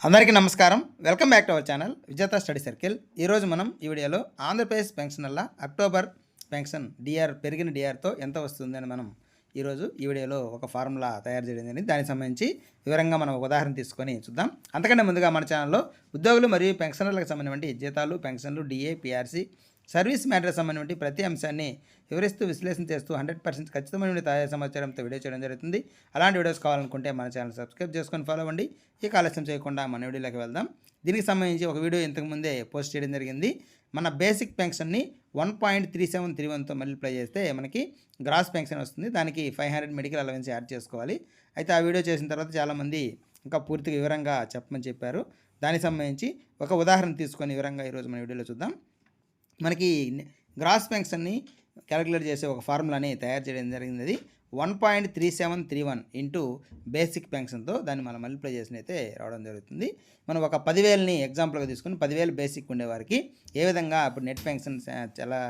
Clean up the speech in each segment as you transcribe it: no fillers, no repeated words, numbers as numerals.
అందరికీ నమస్కారం. Welcome back to our channel విజేత స్టడీ సర్కిల్. ఈరోజు మనం ఈ వీడియోలో ఆంధ్రప్రదేశ్ పెన్షనర్ల అక్టోబర్ పెన్షన్ పెరిగిన డిఆర్తో ఎంత వస్తుందని మనం ఈరోజు ఈ వీడియోలో ఒక ఫార్ములా తయారు చేయడం జరిగింది. దానికి సంబంధించి వివరంగా మనం ఒక ఉదాహరణ తీసుకొని చూద్దాం. అంతకంటే ముందుగా మన ఛానల్లో ఉద్యోగులు మరియు పెన్షనర్లకు సంబంధించిన జీతాలు, పెన్షన్లు, డిఏ, పిఆర్సీ, సర్వీస్ మ్యాటర్స్ సంబంధించి ప్రతి అంశాన్ని వివరిస్తూ విశ్లేషణ చేస్తూ 100% ఖచ్చితమైన తాజా సమాచారంతో వీడియో చేయడం జరుగుతుంది. అలాంటి వీడియోస్ కావాలనుకుంటే మన ఛానల్ సబ్స్క్రైబ్ చేసుకొని ఫాలో అవ్వండి. ఇక ఆలస్యం చేయకుండా మన వీడియోలోకి వెళ్దాం. దీనికి సంబంధించి ఒక వీడియో ఇంతకుముందే పోస్ట్ చేయడం జరిగింది. మన బేసిక్ పెన్షన్ని 1.3731తో మల్టిప్లై చేస్తే మనకి గ్రాస్ పెన్షన్ వస్తుంది. దానికి 500 మెడికల్ అలవెన్స్ యాడ్ చేసుకోవాలి. అయితే ఆ వీడియో చేసిన తర్వాత చాలామంది ఇంకా పూర్తిగా వివరంగా చెప్పమని చెప్పారు. దానికి సంబంధించి ఒక ఉదాహరణ తీసుకొని వివరంగా ఈరోజు మన వీడియోలో చూద్దాం. మనకి గ్రాస్ పెన్షన్ని క్యాలిక్యులేట్ చేసే ఒక ఫార్ములాని తయారు చేయడం జరిగింది. అది 1.3731 ఇంటూ బేసిక్ పెన్షన్తో దాన్ని మనం మల్టిప్లై చేసినైతే రావడం జరుగుతుంది. మనం ఒక 10,000ని ఎగ్జాంపుల్గా తీసుకుని 10,000 బేసిక్ ఉండేవారికి ఏ విధంగా ఇప్పుడు నెట్ పెన్షన్ ఎలా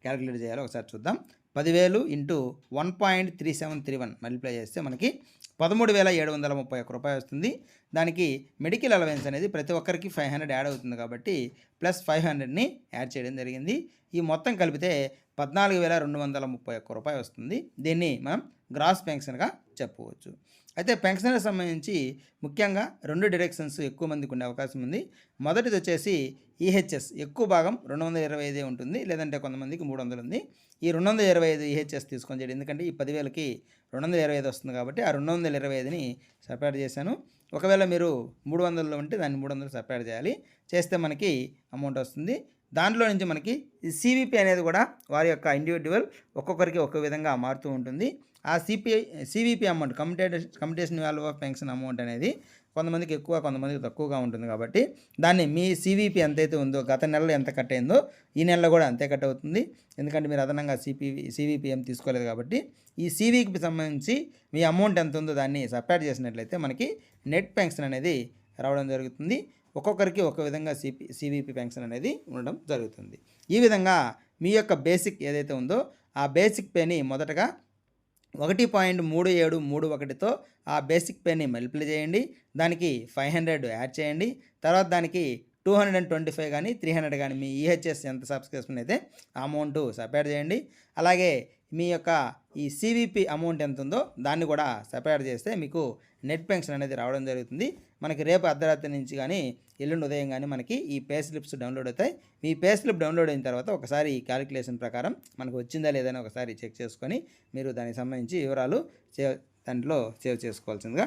క్యాలిక్యులేట్ చేయాలో ఒకసారి చూద్దాం. 10,000 ఇంటూ 1.3731 మల్టిప్లై చేస్తే మనకి 13,731 రూపాయలు వస్తుంది. దానికి మెడికల్ అలవెన్స్ అనేది ప్రతి ఒక్కరికి 500 యాడ్ అవుతుంది కాబట్టి ప్లస్ 500ని యాడ్ చేయడం జరిగింది. ఈ మొత్తం కలిపితే 14,231 రూపాయలు వస్తుంది. దీన్ని మనం గ్రాస్ పెన్షన్గా చెప్పవచ్చు. అయితే పెన్షన్కి సంబంధించి ముఖ్యంగా 2 డిడక్షన్స్ ఎక్కువ మందికి ఉండే అవకాశం ఉంది. మొదటిది వచ్చేసి ఈహెచ్ఎస్ ఎక్కువ భాగం 225 ఉంటుంది, లేదంటే కొంతమందికి 300 ఉంది. ఈ 225 ఈహెచ్ఎస్ తీసుకొని చేయండి, ఎందుకంటే ఈ 10,000కి 225 వస్తుంది కాబట్టి ఆ 225ని సపరేట్ చేశాను. ఒకవేళ మీరు 300లో ఉంటే దాన్ని 300 సపరేట్ చేయాలి. చేస్తే మనకి అమౌంట్ వస్తుంది. దాంట్లో నుంచి మనకి సివిపి అనేది కూడా వారి యొక్క ఇండివిజువల్ ఒక్కొక్కరికి ఒక్కో విధంగా మారుతూ ఉంటుంది. ఆ CVP amount commutation value of pension amount అనేది కొంతమందికి ఎక్కువ, కొంతమందికి తక్కువగా ఉంటుంది. కాబట్టి దాన్ని మీ సివిపి ఎంతైతే ఉందో, గత నెలలో ఎంత కట్ అయిందో ఈ నెలలో కూడా అంతే కట్ అవుతుంది. ఎందుకంటే మీరు అదనంగా సివిపి ఏం తీసుకోలేదు కాబట్టి ఈ సివికి సంబంధించి మీ అమౌంట్ ఎంత ఉందో దాన్ని సపరేట్ చేసినట్లయితే మనకి నెట్ పెన్షన్ అనేది రావడం జరుగుతుంది. ఒక్కొక్కరికి ఒక విధంగా సివిపి పెన్షన్ అనేది ఉండడం జరుగుతుంది. ఈ విధంగా మీ యొక్క బేసిక్ ఏదైతే ఉందో ఆ బేసిక్ పేని మొదటగా 1.3731తో ఆ బేసిక్ పేని మల్టిప్లై చేయండి. దానికి 500 యాడ్ చేయండి. తర్వాత దానికి 225 కానీ 300 కానీ మీ ఈహెచ్ఎస్ ఎంత సబ్స్క్రిప్షన్ అయితే ఆ అమౌంట్ సపరేట్ చేయండి. అలాగే మీ యొక్క ఈ సివిపి అమౌంట్ ఎంత ఉందో దాన్ని కూడా సపరేట్ చేస్తే మీకు నెట్ పెన్షన్ అనేది రావడం జరుగుతుంది. మనకి రేపు అర్ధరాత్రి నుంచి కానీ ఎల్లుండి ఉదయం కానీ మనకి ఈ పే స్లిప్స్ డౌన్లోడ్ అవుతాయి. మీ పే స్లిప్ డౌన్లోడ్ అయిన తర్వాత ఒకసారి ఈ క్యాలిక్యులేషన్ ప్రకారం మనకు వచ్చిందా లేదని ఒకసారి చెక్ చేసుకొని మీరు దానికి సంబంధించి వివరాలు దాంట్లో సేవ్ చేసుకోవాల్సిందిగా